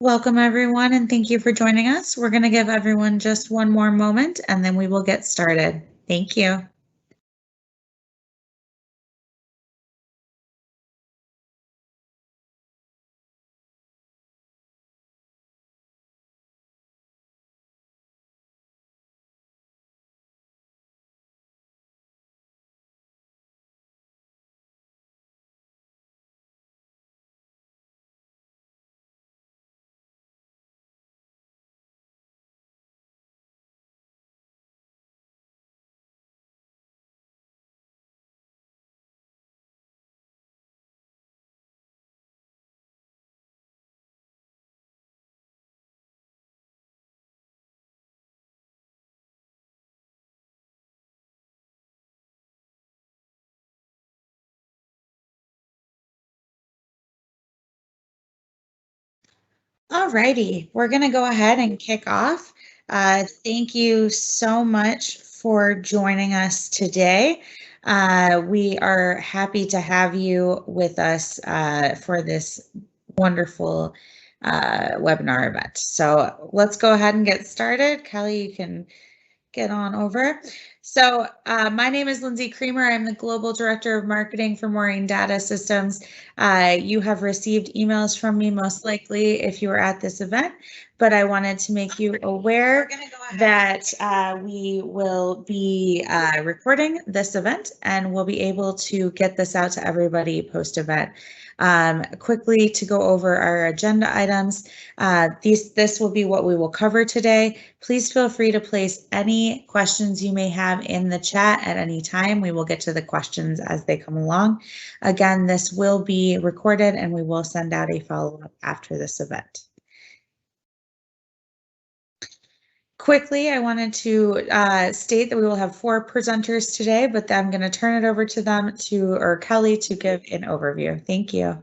Welcome everyone, and thank you for joining us. We're going to give everyone just one more moment and then we will get started. Thank you. Alrighty, we're going to go ahead and kick off. Thank you so much for joining us today. We are happy to have you with us for this wonderful webinar event. So let's go ahead and get started. Kelly, you can get on over. So my name is Lindsay Creamer. I'm the Global Director of Marketing for Maureen Data Systems. You have received emails from me most likely if you were at this event, but I wanted to make you aware that we will be recording this event and we'll be able to get this out to everybody post-event. Quickly to go over our agenda items. This will be what we will cover today. Please feel free to place any questions you may have in the chat at any time. We will get to the questions as they come along. Again, this will be recorded and we will send out a follow-up after this event. Quickly, I wanted to state that we will have 4 presenters today, but I'm going to turn it over to them or Kelly to give an overview. Thank you.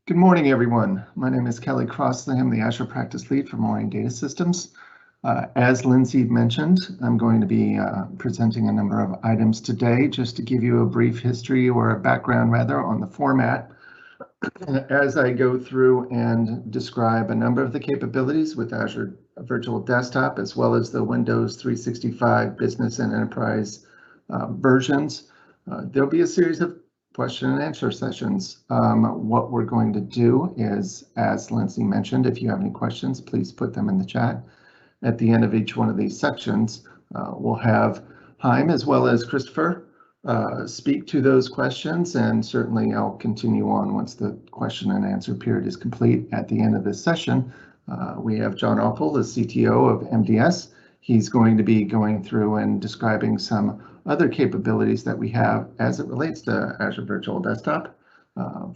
Good morning, everyone. My name is Kelly Crossley. I'm the Azure Practice Lead for Maureen Data Systems. As Lindsay mentioned, I'm going to be presenting a number of items today just to give you a brief history or a background rather on the format as I go through and describe a number of the capabilities with Azure Virtual Desktop as well as the Windows 365 Business and Enterprise versions. There'll be a series of question and answer sessions. What we're going to do is, as Lindsay mentioned, if you have any questions, please put them in the chat. At the end of each one of these sections, we'll have Haim as well as Christopher speak to those questions, and certainly I'll continue on once the question and answer period is complete. At the end of this session, we have John Opel, the CTO of MDS. He's going to be going through and describing some other capabilities that we have as it relates to Azure Virtual Desktop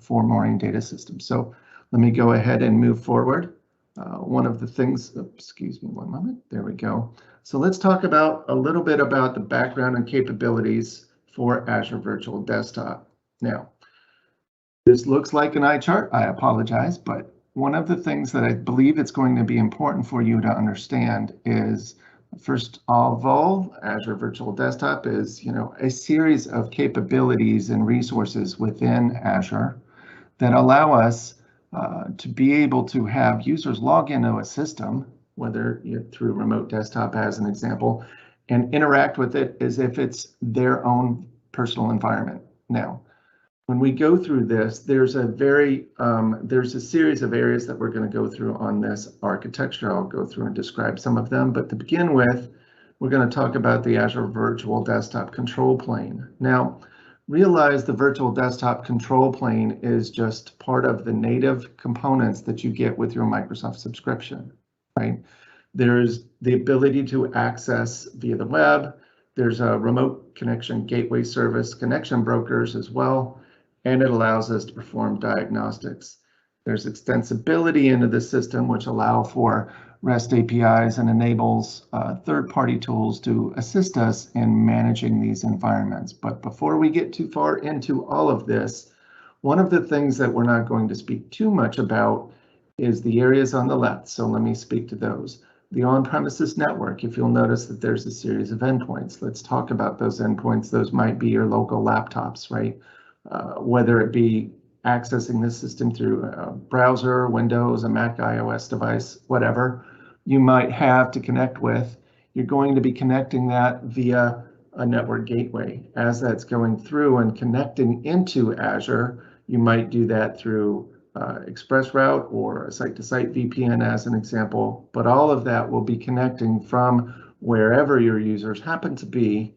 for Maureen Data Systems. So let me go ahead and move forward. One of the things, excuse me one moment, there we go. So let's talk about a little bit about the background and capabilities for Azure Virtual Desktop. Now, this looks like an eye chart. I apologize, but one of the things that I believe it's going to be important for you to understand is, first of all, Azure Virtual Desktop is, a series of capabilities and resources within Azure that allow us to be able to have users log into a system, whether through remote desktop as an example, and interact with it as if it's their own personal environment. Now, when we go through this, there's a series of areas that we're going to go through on this architecture. I'll go through and describe some of them, but to begin with, we're going to talk about the Azure Virtual Desktop control plane. Now, realize the Virtual Desktop control plane is just part of the native components that you get with your Microsoft subscription, right? There's the ability to access via the web. There's a remote connection gateway service, connection brokers as well, and it allows us to perform diagnostics. There's extensibility into the system, which allow for REST APIs and enables third-party tools to assist us in managing these environments. But before we get too far into all of this, one of the things that we're not going to speak too much about is the areas on the left. So let me speak to those. The on-premises network, if you'll notice that there's a series of endpoints. Let's talk about those endpoints. Those might be your local laptops, right? whether it be accessing the system through a browser, Windows, a Mac, iOS device, whatever you might have to connect with. You're going to be connecting that via a network gateway. As that's going through and connecting into Azure, you might do that through ExpressRoute or a site-to-site VPN as an example, but all of that will be connecting from wherever your users happen to be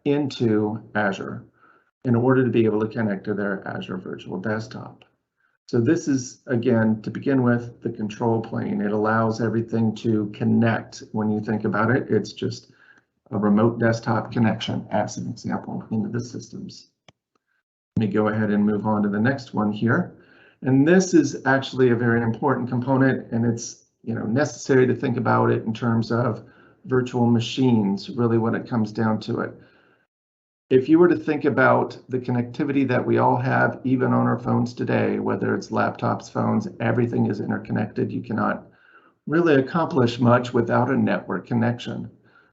into Azure in order to be able to connect to their Azure Virtual Desktop. So this is, again, to begin with, the control plane. It allows everything to connect. When you think about it, it's just a remote desktop connection as an example into the systems. Let me go ahead and move on to the next one here. And this is actually a very important component, and it's necessary to think about it in terms of virtual machines, really when it comes down to it. If you were to think about the connectivity that we all have, even on our phones today, whether it's laptops, phones, everything is interconnected. You cannot really accomplish much without a network connection.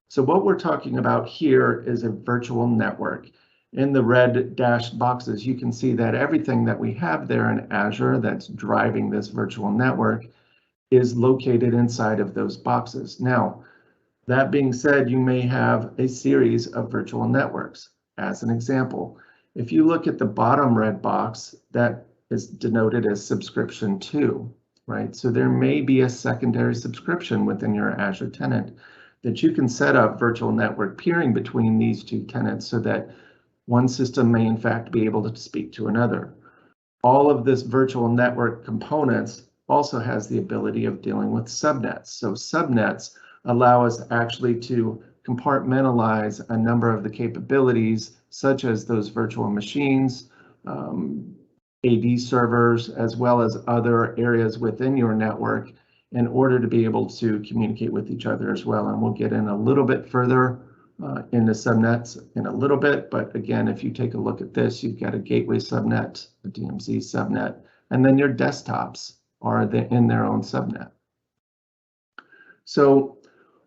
So what we're talking about here is a virtual network. In the red dashed boxes, you can see that everything that we have there in Azure that's driving this virtual network is located inside of those boxes. Now, that being said, you may have a series of virtual networks. As an example, if you look at the bottom red box, that is denoted as subscription 2, right? So there may be a secondary subscription within your Azure tenant that you can set up virtual network peering between these two tenants so that one system may in fact be able to speak to another. All of this virtual network components also has the ability of dealing with subnets. So subnets allow us actually to compartmentalize a number of the capabilities, such as those virtual machines, AD servers, as well as other areas within your network in order to be able to communicate with each other as well. And we'll get in a little bit further into subnets in a little bit. But again, if you take a look at this, you've got a gateway subnet, a DMZ subnet, and then your desktops are in their own subnet. So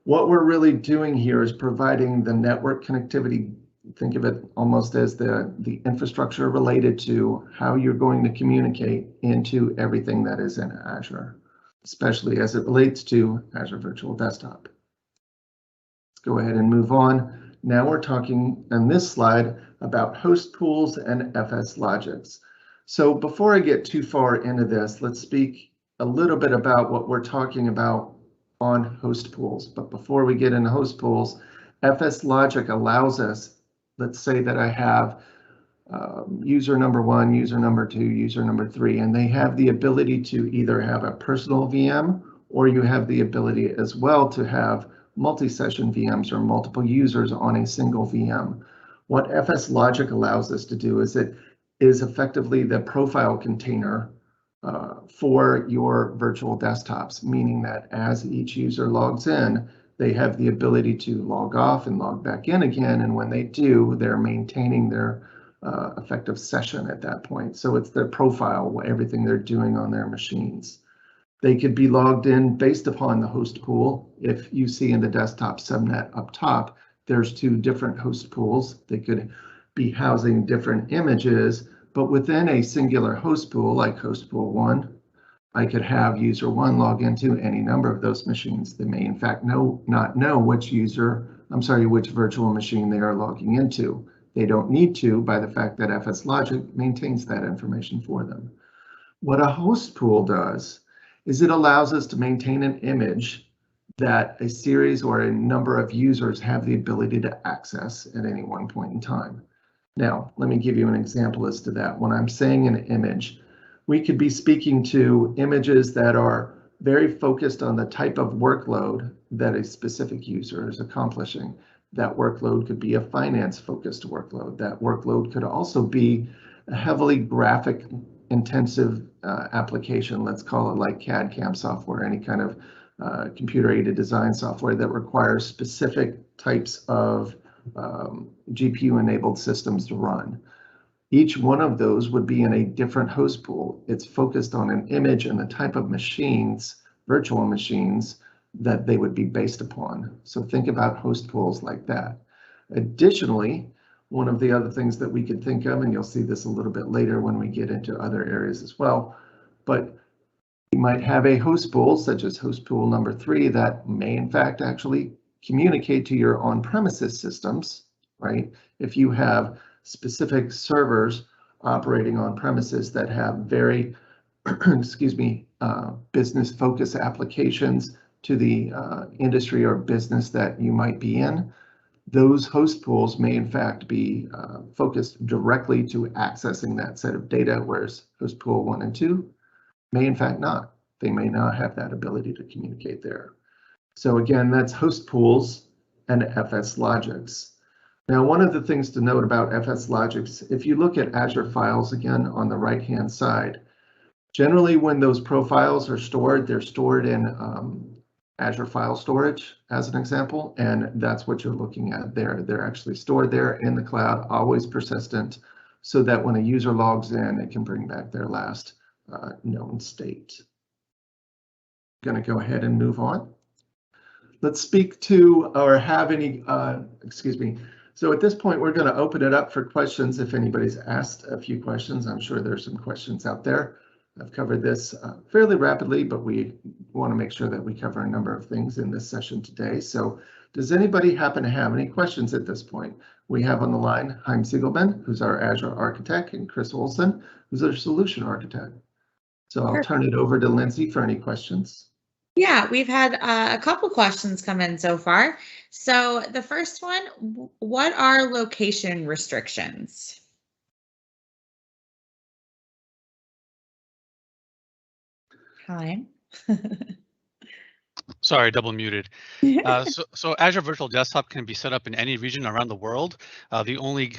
what we're really doing here is providing the network connectivity. Think of it almost as the infrastructure related to how you're going to communicate into everything that is in Azure, especially as it relates to Azure Virtual Desktop. Let's go ahead and move on. Now we're talking on this slide about host pools and FS logics. So before I get too far into this, let's speak a little bit about what we're talking about on host pools. But before we get into host pools, FS logic allows us, let's say that I have user number 1, user number 2, user number 3, and they have the ability to either have a personal VM, or you have the ability as well to have multi-session VMs or multiple users on a single VM. What FS logic allows us to do is it is effectively the profile container for your virtual desktops, meaning that as each user logs in, they have the ability to log off and log back in again. And when they do, they're maintaining their effective session at that point. So it's their profile, everything they're doing on their machines. They could be logged in based upon the host pool. If you see in the desktop subnet up top, there's 2 different host pools. They could be housing different images, but within a singular host pool, like host pool 1, I could have user 1 log into any number of those machines. They may in fact not know which virtual machine they are logging into. They don't need to by the fact that FS logic maintains that information for them. What a host pool does is it allows us to maintain an image that a series or a number of users have the ability to access at any one point in time. Now, let me give you an example as to that. When I'm saying an image, we could be speaking to images that are very focused on the type of workload that a specific user is accomplishing. That workload could be a finance-focused workload. That workload could also be a heavily graphic-intensive application, let's call it like CAD/CAM software, any kind of computer-aided design software that requires specific types of GPU-enabled systems to run. Each one of those would be in a different host pool. It's focused on an image and the type of machines, virtual machines, that they would be based upon. So think about host pools like that. Additionally, one of the other things that we could think of, and you'll see this a little bit later when we get into other areas as well, but you might have a host pool such as host pool number 3 that may in fact actually communicate to your on-premises systems, right? If you have specific servers operating on premises that have very, excuse me, business focus applications to the industry or business that you might be in, those host pools may in fact be focused directly to accessing that set of data, whereas host pool 1 and 2 may in fact not. They may not have that ability to communicate there. So again, that's host pools and FS logics. Now, one of the things to note about FS logics, if you look at Azure files again on the right-hand side, generally when those profiles are stored, they're stored in Azure file storage as an example, and that's what you're looking at there. They're actually stored there in the cloud, always persistent, so that when a user logs in, it can bring back their last known state. Going to go ahead and move on. Let's speak to or have any, excuse me. So at this point, we're going to open it up for questions. If anybody's asked a few questions, I'm sure there's some questions out there. I've covered this fairly rapidly, but we want to make sure that we cover a number of things in this session today. So does anybody happen to have any questions at this point? We have on the line Chaim Siegelman, who's our Azure architect, and Chris Olson, who's our solution architect. So I'll turn it over to Lindsay for any questions. Yeah, we've had a couple questions come in so far. So the first one, what are location restrictions? Hi. Sorry, double muted. So Azure Virtual Desktop can be set up in any region around the world. The only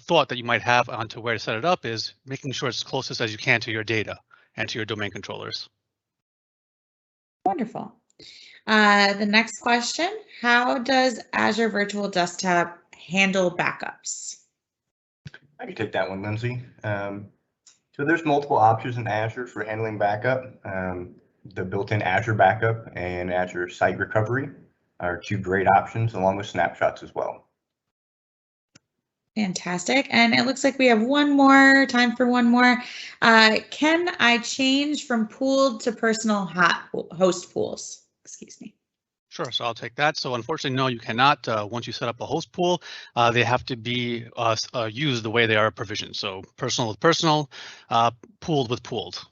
thought that you might have onto where to set it up is making sure it's closest as you can to your data and to your domain controllers. Wonderful. The next question, how does Azure Virtual Desktop handle backups? I can take that one, Lindsay. So there's multiple options in Azure for handling backup. The built-in Azure Backup and Azure Site Recovery are two great options, along with snapshots as well. Fantastic. And it looks like we have time for one more. Can I change from pooled to personal host pools? Excuse me. Sure, so I'll take that. So unfortunately, no, you cannot. Once you set up a host pool, they have to be used the way they are provisioned. So personal with personal, pooled with pooled.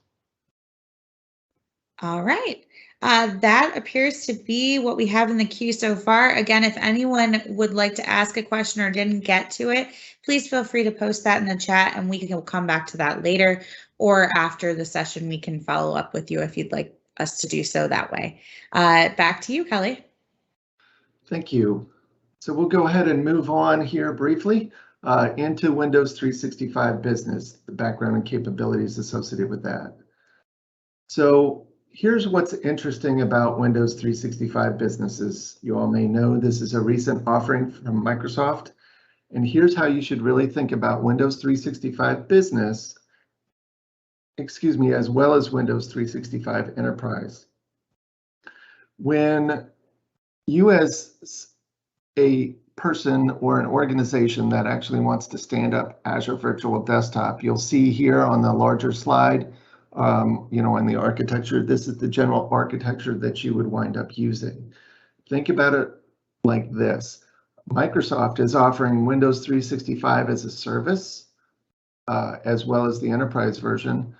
All right. That appears to be what we have in the queue so far. Again, if anyone would like to ask a question or didn't get to it, please feel free to post that in the chat and we can come back to that later, or after the session, we can follow up with you if you'd like us to do so that way. Back to you, Kelly. Thank you. So we'll go ahead and move on here briefly into Windows 365 Business, the background and capabilities associated with that. So here's what's interesting about Windows 365 Businesses. You all may know this is a recent offering from Microsoft, and here's how you should really think about Windows 365 Business, as well as Windows 365 Enterprise. When you as a person or an organization that actually wants to stand up Azure Virtual Desktop, you'll see here on the larger slide, in the architecture, this is the general architecture that you would wind up using. Think about it like this. Microsoft is offering Windows 365 as a service, as well as the enterprise version.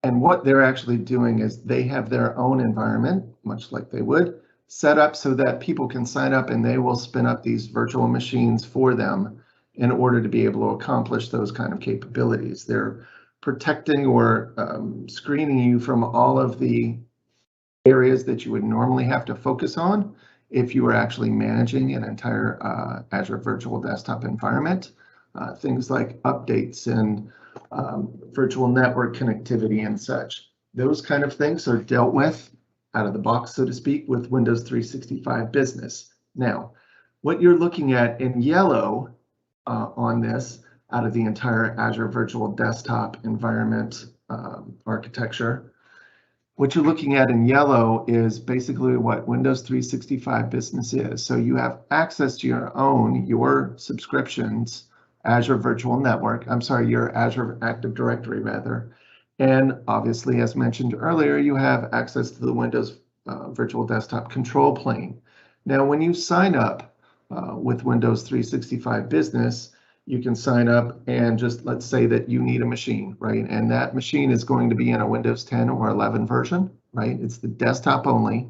And what they're actually doing is they have their own environment, much like they would, set up so that people can sign up and they will spin up these virtual machines for them in order to be able to accomplish those kind of capabilities. They're protecting or screening you from all of the areas that you would normally have to focus on if you were actually managing an entire Azure Virtual Desktop environment. Things like updates and virtual network connectivity and such. Those kind of things are dealt with out of the box, so to speak, with Windows 365 Business. Now, what you're looking at in yellow on this out of the entire Azure Virtual Desktop environment architecture, what you're looking at in yellow is basically what Windows 365 Business is. So you have access to your subscriptions Azure Virtual Network, your Azure Active Directory rather. And obviously, as mentioned earlier, you have access to the Windows Virtual Desktop control plane. Now, when you sign up with Windows 365 Business, you can sign up and just let's say that you need a machine, right? And that machine is going to be in a Windows 10 or 11 version, right? It's the desktop only.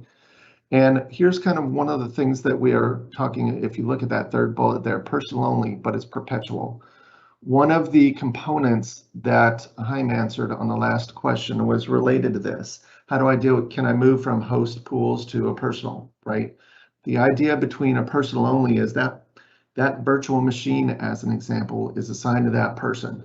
And here's kind of one of the things that we are talking, if you look at that third bullet there, personal only, but it's perpetual. One of the components that Chaim answered on the last question was related to this. How do I do it? Can I move from host pools to a personal, right? The idea between a personal only is that that virtual machine, as an example, is assigned to that person.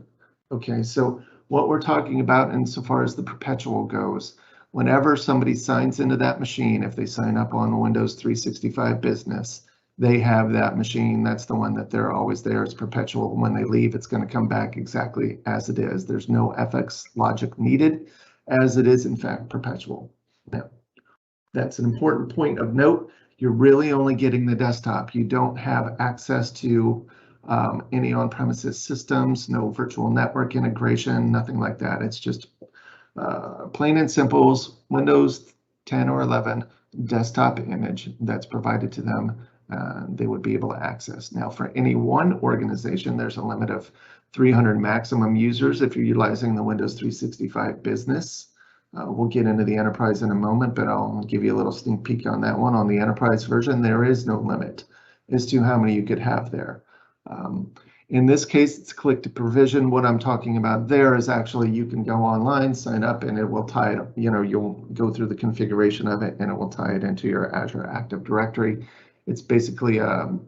Okay, so what we're talking about insofar as the perpetual goes, whenever somebody signs into that machine, if they sign up on Windows 365 Business, they have that machine. That's the one that they're always there. It's perpetual. When they leave, it's going to come back exactly as it is. There's no FX logic needed, as it is in fact perpetual. Now, that's an important point of note. You're really only getting the desktop. You don't have access to any on-premises systems, no virtual network integration, nothing like that. It's just plain and simple Windows 10 or 11 desktop image that's provided to them. They would be able to access. Now, for any one organization, there's a limit of 300 maximum users if you're utilizing the Windows 365 Business. We'll get into the enterprise in a moment, but I'll give you a little sneak peek on that one. On the enterprise version, there is no limit as to how many you could have there. In this case, it's click to provision. What I'm talking about there is actually you can go online, sign up, and it will tie it, you'll go through the configuration of it and it will tie it into your Azure Active Directory. It's basically a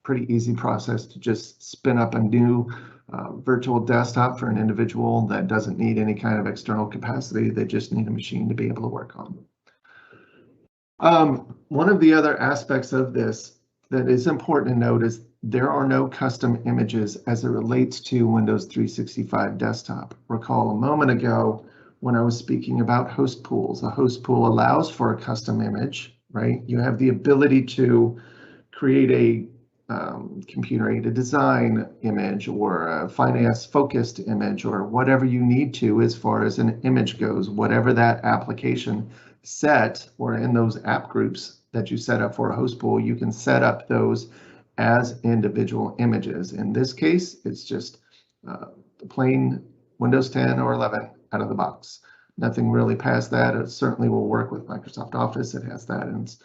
pretty easy process to just spin up a new virtual desktop for an individual that doesn't need any kind of external capacity. They just need a machine to be able to work on. One of the other aspects of this that is important to note is there are no custom images as it relates to Windows 365 Desktop. Recall a moment ago when I was speaking about host pools. A host pool allows for a custom image, right? You have the ability to create a computer-aided design image or a finance-focused image or whatever you need to as far as an image goes, whatever that application set or in those app groups that you set up for a host pool, you can set up those as individual images. In this case, it's just the plain Windows 10 or 11 out of the box. Nothing really past that. It certainly will work with Microsoft Office. It has that, and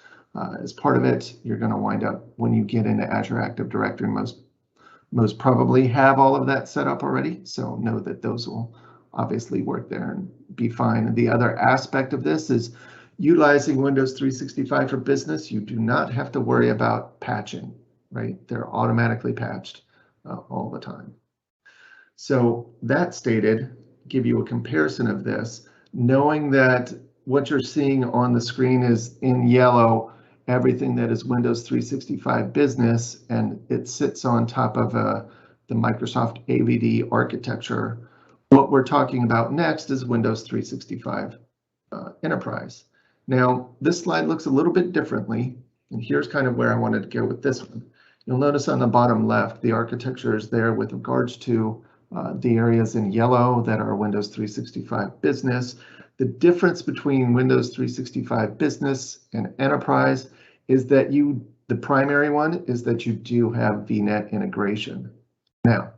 as part of it, you're going to wind up when you get into Azure Active Directory, most probably have all of that set up already. So know that those will obviously work there and be fine. The other aspect of this is utilizing Windows 365 for Business. You do not have to worry about patching, right? They're automatically patched all the time. So that stated, give you a comparison of this, knowing that what you're seeing on the screen is in yellow, everything that is Windows 365 Business, and it sits on top of the Microsoft AVD architecture. What we're talking about next is Windows 365 Enterprise. Now, this slide looks a little bit differently, and here's kind of where I wanted to go with this one. You'll notice on the bottom left, the architecture is there with regards to the areas in yellow that are Windows 365 Business. The difference between Windows 365 Business and Enterprise is that the primary one is that you do have VNet integration. Now,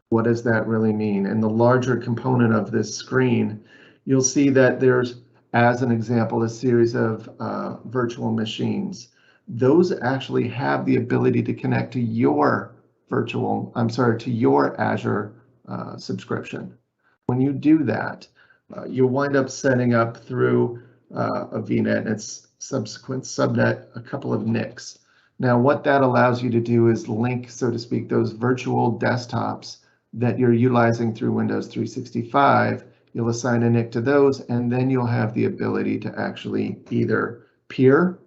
what does that really mean? In the larger component of this screen, you'll see that there's, as an example, a series of virtual machines. Those actually have the ability to connect to your to your Azure subscription. When you do that, you'll wind up setting up through a VNet and its subsequent subnet a couple of NICs. Now, what that allows you to do is link, so to speak, those virtual desktops that you're utilizing through Windows 365. You'll assign a NIC to those, and then you'll have the ability to actually either peer.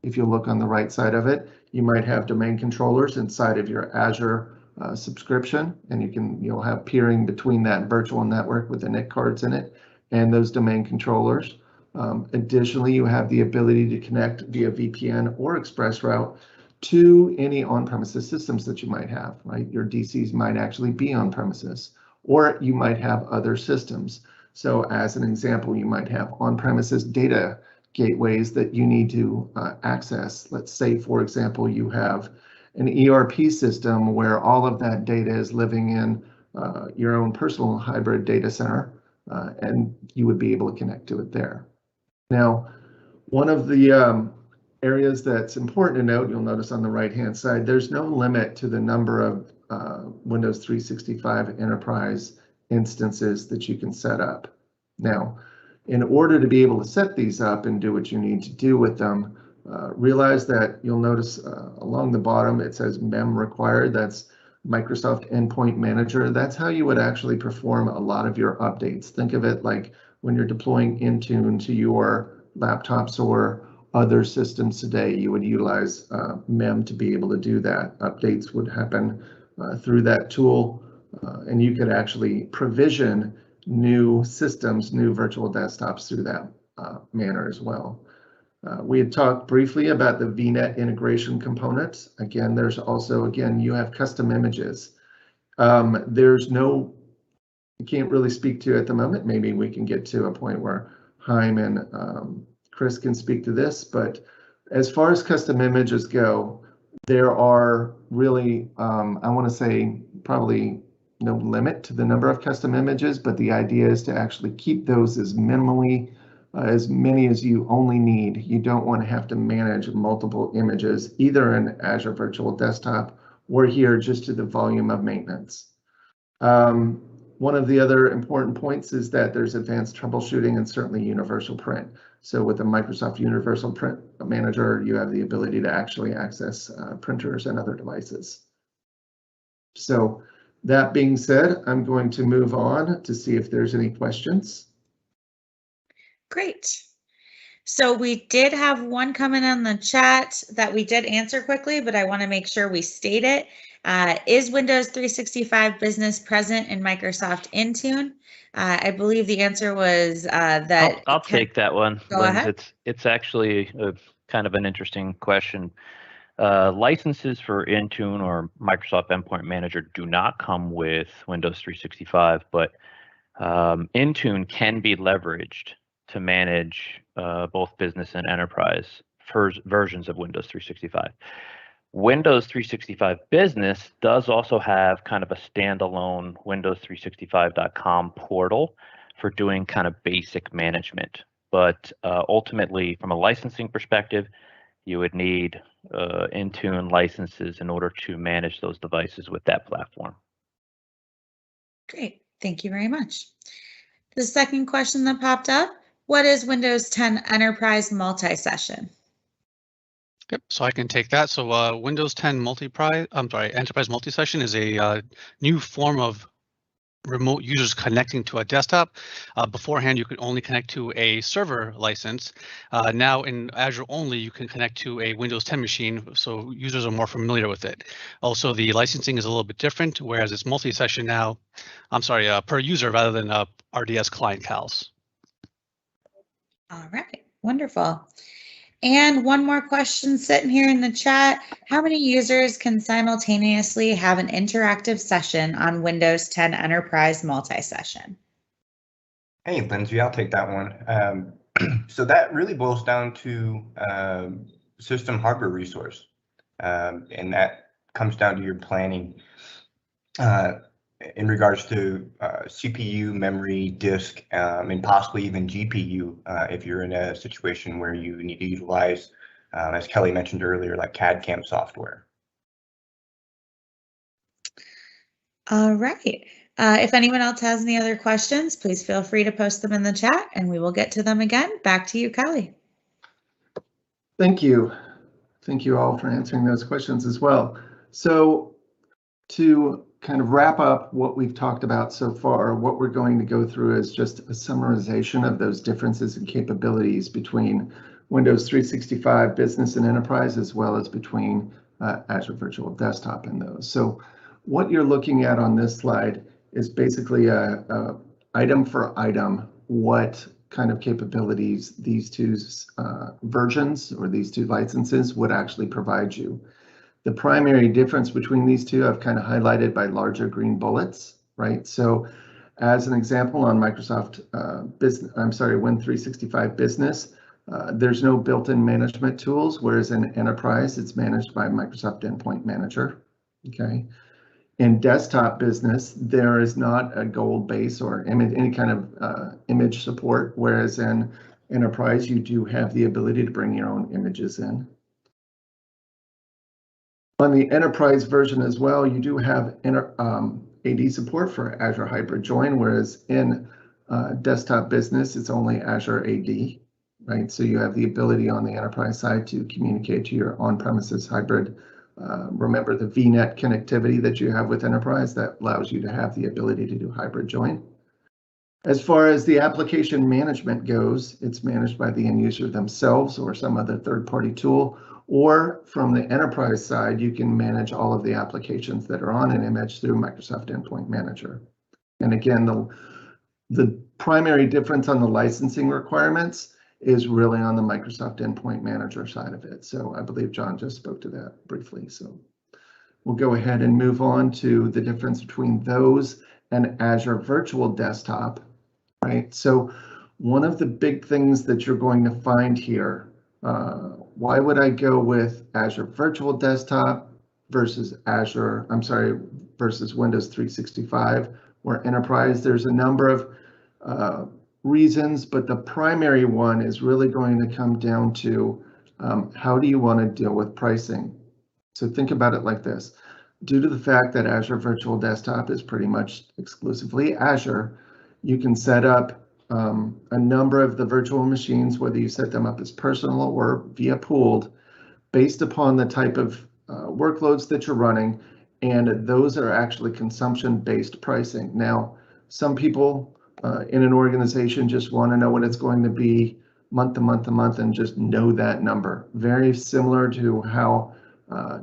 If you look on the right side of it, you might have domain controllers inside of your Azure subscription, and you'll have peering between that virtual network with the NIC cards in it and those domain controllers. Additionally, you have the ability to connect via VPN or ExpressRoute to any on-premises systems that you might have, right? Your DCs might actually be on-premises, or you might have other systems. So as an example, you might have on-premises data gateways that you need to access. Let's say, for example, you have an ERP system where all of that data is living in your own personal hybrid data center, and you would be able to connect to it there. Now, one of the areas that's important to note, you'll notice on the right-hand side, there's no limit to the number of Windows 365 Enterprise instances that you can set up. Now, in order to be able to set these up and do what you need to do with them, realize that you'll notice along the bottom it says MEM required. That's Microsoft Endpoint Manager. That's how you would actually perform a lot of your updates. Think of it like when you're deploying Intune to your laptops or other systems today, you would utilize MEM to be able to do that. Updates would happen through that tool, and you could actually provision new systems, new virtual desktops through that manner as well. We had talked briefly about the VNet integration component. Again, there's also, you have custom images. There's no, you can't really speak to at the moment. Maybe we can get to a point where Chaim and Chris can speak to this, but as far as custom images go, there are really, I want to say probably no limit to the number of custom images, but the idea is to actually keep those as minimally as many as you only need. You don't want to have to manage multiple images, either in Azure Virtual Desktop or here just to the volume of maintenance. One of the other important points is that there's advanced troubleshooting and certainly universal print. So with the Microsoft Universal Print Manager, you have the ability to actually access printers and other devices. So that being said, I'm going to move on to see if there's any questions. Great. So we did have one comment in the chat that we did answer quickly, but I want to make sure we state it. Is Windows 365 Business present in Microsoft Intune? I believe the answer was that. I'll take that one. Go ahead. It's actually kind of an interesting question. Licenses for Intune or Microsoft Endpoint Manager do not come with Windows 365, but Intune can be leveraged to manage both business and enterprise versions of Windows 365. Windows 365 Business does also have kind of a standalone Windows365.com portal for doing kind of basic management. But ultimately, from a licensing perspective, you would need Intune licenses in order to manage those devices with that platform. Great, thank you very much. The second question that popped up, what is Windows 10 Enterprise Multi-Session? Yep, so I can take that. So Windows 10 Enterprise Multi-Session is a new form of remote users connecting to a desktop. Beforehand, you could only connect to a server license. Now in Azure only, you can connect to a Windows 10 machine, so users are more familiar with it. Also, the licensing is a little bit different, whereas it's multi-session now, per user rather than RDS client CALs. All right, wonderful. And one more question sitting here in the chat. How many users can simultaneously have an interactive session on Windows 10 Enterprise Multi-Session? Hey, Lindsay, I'll take that one. So that really boils down to system hardware resource. And that comes down to your planning in regards to CPU, memory, disk, and possibly even GPU if you're in a situation where you need to utilize, as Kelly mentioned earlier, like CAD/CAM software. All right. If anyone else has any other questions, please feel free to post them in the chat and we will get to them again. Back to you, Kelly. Thank you. Thank you all for answering those questions as well. So to kind of wrap up what we've talked about so far, what we're going to go through is just a summarization of those differences and capabilities between Windows 365 Business and Enterprise, as well as between Azure Virtual Desktop and those. So what you're looking at on this slide is basically a item for item, what kind of capabilities these two versions or these two licenses would actually provide you. The primary difference between these two I've kind of highlighted by larger green bullets, right? So as an example, on Microsoft Win365 Business, there's no built-in management tools, whereas in Enterprise, it's managed by Microsoft Endpoint Manager, okay? In Desktop Business, there is not a gold base or any kind of image support, whereas in Enterprise, you do have the ability to bring your own images in. On the Enterprise version as well, you do have AD support for Azure Hybrid Join, whereas in Desktop Business, it's only Azure AD, right? So you have the ability on the Enterprise side to communicate to your on-premises hybrid. Remember the VNet connectivity that you have with Enterprise that allows you to have the ability to do Hybrid Join. As far as the application management goes, it's managed by the end user themselves or some other third-party tool, or from the Enterprise side, you can manage all of the applications that are on an image through Microsoft Endpoint Manager. And again, the primary difference on the licensing requirements is really on the Microsoft Endpoint Manager side of it. So I believe John just spoke to that briefly. So we'll go ahead and move on to the difference between those and Azure Virtual Desktop, right? So one of the big things that you're going to find here, why would I go with Azure Virtual Desktop versus versus Windows 365 or Enterprise? There's a number of reasons, but the primary one is really going to come down to how do you want to deal with pricing? So think about it like this. Due to the fact that Azure Virtual Desktop is pretty much exclusively Azure, you can set up a number of the virtual machines, whether you set them up as personal or via pooled, based upon the type of workloads that you're running, and those are actually consumption-based pricing. Now, some people in an organization just want to know what it's going to be month to month to month and just know that number. Very similar to how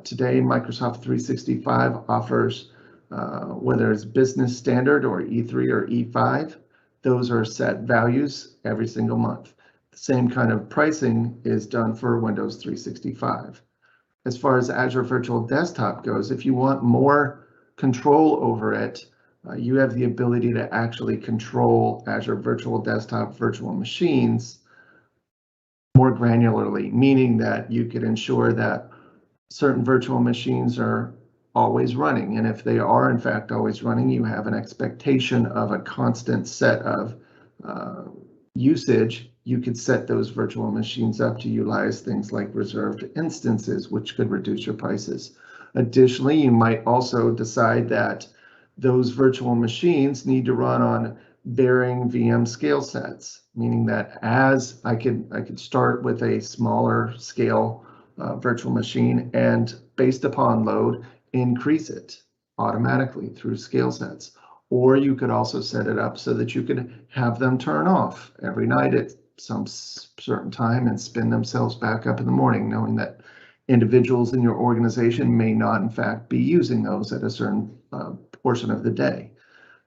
today Microsoft 365 offers, whether it's business standard or E3 or E5, those are set values every single month. The same kind of pricing is done for Windows 365. As far as Azure Virtual Desktop goes, if you want more control over it, you have the ability to actually control Azure Virtual Desktop virtual machines more granularly, meaning that you could ensure that certain virtual machines are always running. And if they are in fact always running, you have an expectation of a constant set of usage. You could set those virtual machines up to utilize things like reserved instances, which could reduce your prices. Additionally, you might also decide that those virtual machines need to run on varying VM scale sets, meaning that as I could start with a smaller scale virtual machine and based upon load, increase it automatically through scale sets. Or you could also set it up so that you could have them turn off every night at some certain time and spin themselves back up in the morning, knowing that individuals in your organization may not in fact be using those at a certain portion of the day.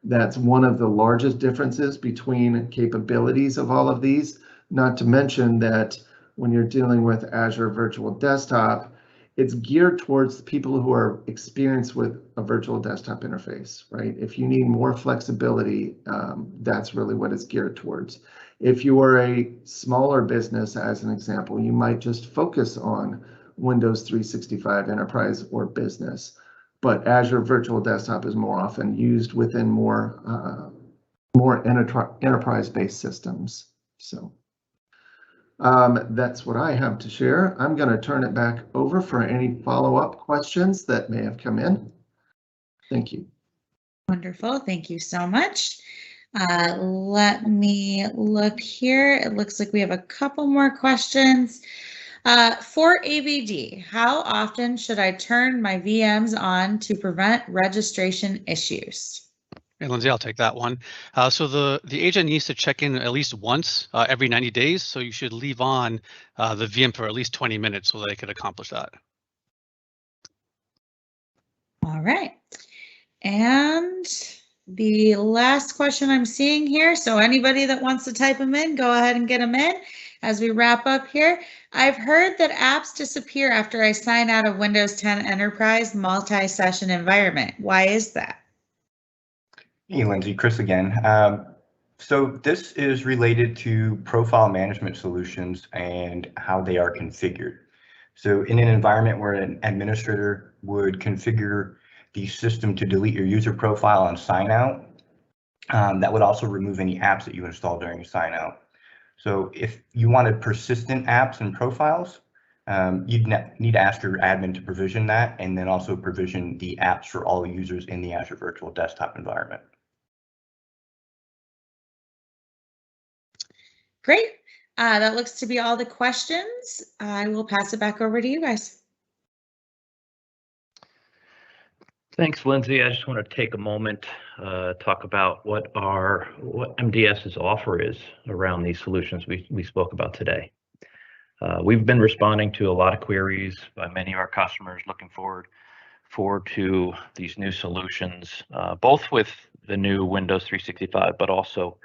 That's one of the largest differences between capabilities of all of these, not to mention that when you're dealing with Azure Virtual Desktop, it's geared towards the people who are experienced with a virtual desktop interface, right? If you need more flexibility, that's really what it's geared towards. If you are a smaller business, as an example, you might just focus on Windows 365 Enterprise or Business, but Azure Virtual Desktop is more often used within more enterprise-based systems. So that's what I have to share. I'm going to turn it back over for any follow-up questions that may have come in. Thank you. Wonderful. Thank you so much. Let me look here. It looks like we have a couple more questions. For AVD, how often should I turn my VMs on to prevent registration issues? Hey, Lindsay, I'll take that one. So the agent needs to check in at least once every 90 days. So you should leave on the VM for at least 20 minutes so they could accomplish that. All right. And the last question I'm seeing here, so anybody that wants to type them in, go ahead and get them in. as we wrap up here, I've heard that apps disappear after I sign out of Windows 10 Enterprise multi-session environment. Why is that? Hey, Lindsay, Chris again. So this is related to profile management solutions and how they are configured. So in an environment where an administrator would configure the system to delete your user profile and sign out, that would also remove any apps that you install during your sign out. So if you wanted persistent apps and profiles, you'd need to ask your admin to provision that, and then also provision the apps for all users in the Azure Virtual Desktop environment. Great. That looks to be all the questions. I will pass it back over to you guys. Thanks, Lindsay. I just want to take a moment, talk about what MDS's offer is around these solutions we spoke about today. We've been responding to a lot of queries by many of our customers looking forward to these new solutions, both with the new Windows 365, but also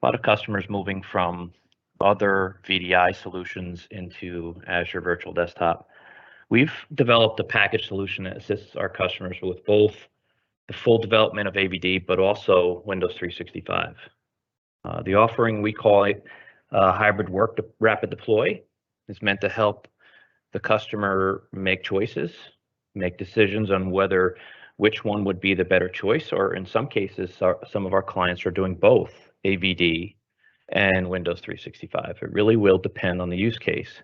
a lot of customers moving from other VDI solutions into Azure Virtual Desktop. We've developed a package solution that assists our customers with both the full development of AVD, but also Windows 365. The offering, we call it hybrid work rapid deploy, is meant to help the customer make choices, make decisions on which one would be the better choice, or in some cases, some of our clients are doing both AVD and Windows 365. It really will depend on the use case.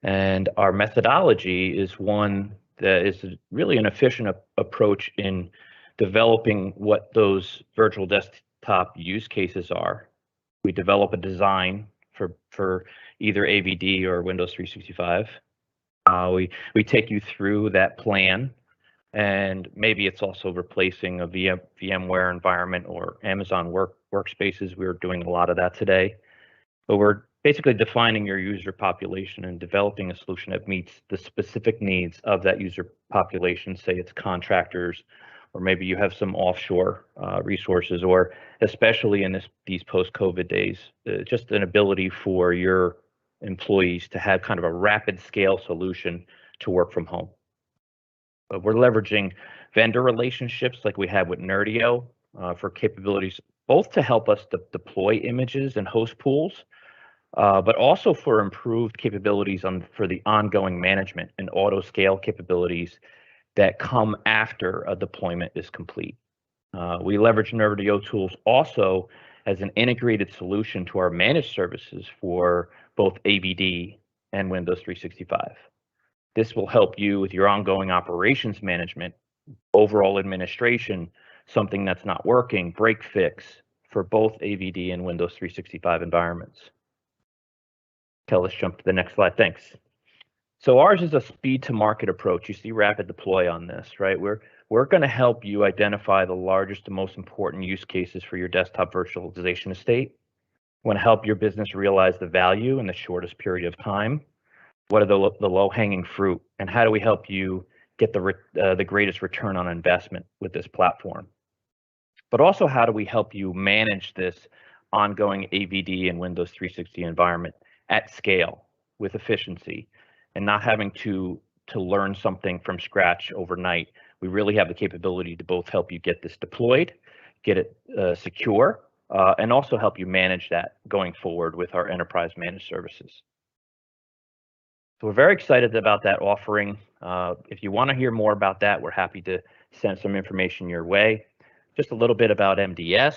And our methodology is one that is really an efficient approach in developing what those virtual desktop use cases are. We develop a design for either AVD or Windows 365. We take you through that plan, and maybe it's also replacing a VMware environment or Amazon workspaces. We're doing a lot of that today, but we're basically defining your user population and developing a solution that meets the specific needs of that user population. Say it's contractors, or maybe you have some offshore resources, or especially in these post-COVID days, just an ability for your employees to have kind of a rapid scale solution to work from home. But we're leveraging vendor relationships like we have with Nerdio for capabilities, both to help us deploy images and host pools, but also for improved capabilities for the ongoing management and auto scale capabilities that come after a deployment is complete. We leverage Nerdio tools also as an integrated solution to our managed services for both AVD and Windows 365. This will help you with your ongoing operations management, overall administration, something that's not working, break fix for both AVD and Windows 365 environments. Okay, let's jump to the next slide. Thanks. So ours is a speed to market approach. You see rapid deploy on this, right? We're going to help you identify the largest and most important use cases for your desktop virtualization estate. We want to help your business realize the value in the shortest period of time. What are the low-hanging fruit, and how do we help you get the greatest return on investment with this platform? But also, how do we help you manage this ongoing AVD and Windows 360 environment at scale with efficiency, and not having to learn something from scratch overnight? We really have the capability to both help you get this deployed, get it secure, and also help you manage that going forward with our enterprise managed services. So we're very excited about that offering. If you want to hear more about that, we're happy to send some information your way. Just a little bit about MDS.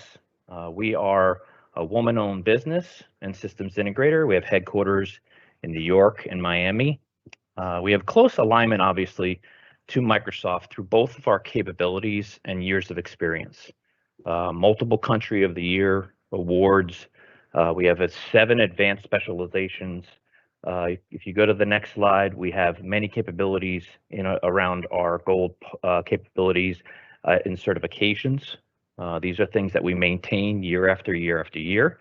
We are a woman-owned business and systems integrator. We have headquarters in New York and Miami. We have close alignment, obviously, to Microsoft through both of our capabilities and years of experience. Multiple Country of the Year awards. We have 7 advanced specializations. If you go to the next slide, we have many capabilities around our gold capabilities in certifications. These are things that we maintain year after year after year.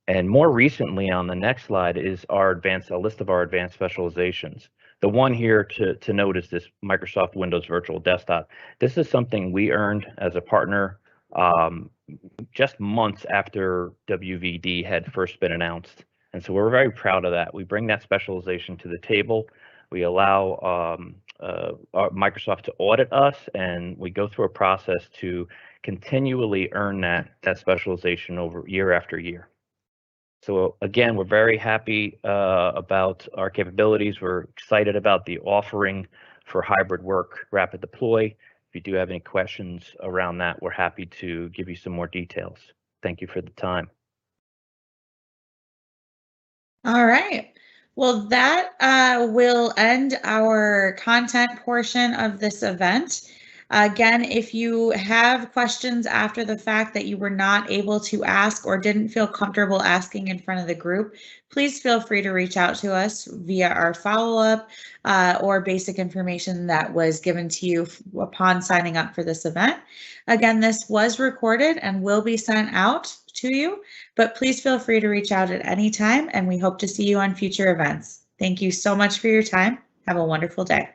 And more recently, on the next slide, is a list of our advanced specializations. The one here to note is this Microsoft Windows Virtual Desktop. This is something we earned as a partner just months after WVD had first been announced. And so we're very proud of that. We bring that specialization to the table. We allow Microsoft to audit us, and we go through a process to continually earn that specialization over year after year. So again, we're very happy about our capabilities. We're excited about the offering for hybrid work, rapid deploy. If you do have any questions around that, we're happy to give you some more details. Thank you for the time. All right. Well, that will end our content portion of this event. Again, if you have questions after the fact that you were not able to ask or didn't feel comfortable asking in front of the group, please feel free to reach out to us via our follow-up or basic information that was given to you upon signing up for this event. Again, this was recorded and will be sent out to you, but please feel free to reach out at any time, and we hope to see you on future events. Thank you so much for your time. Have a wonderful day.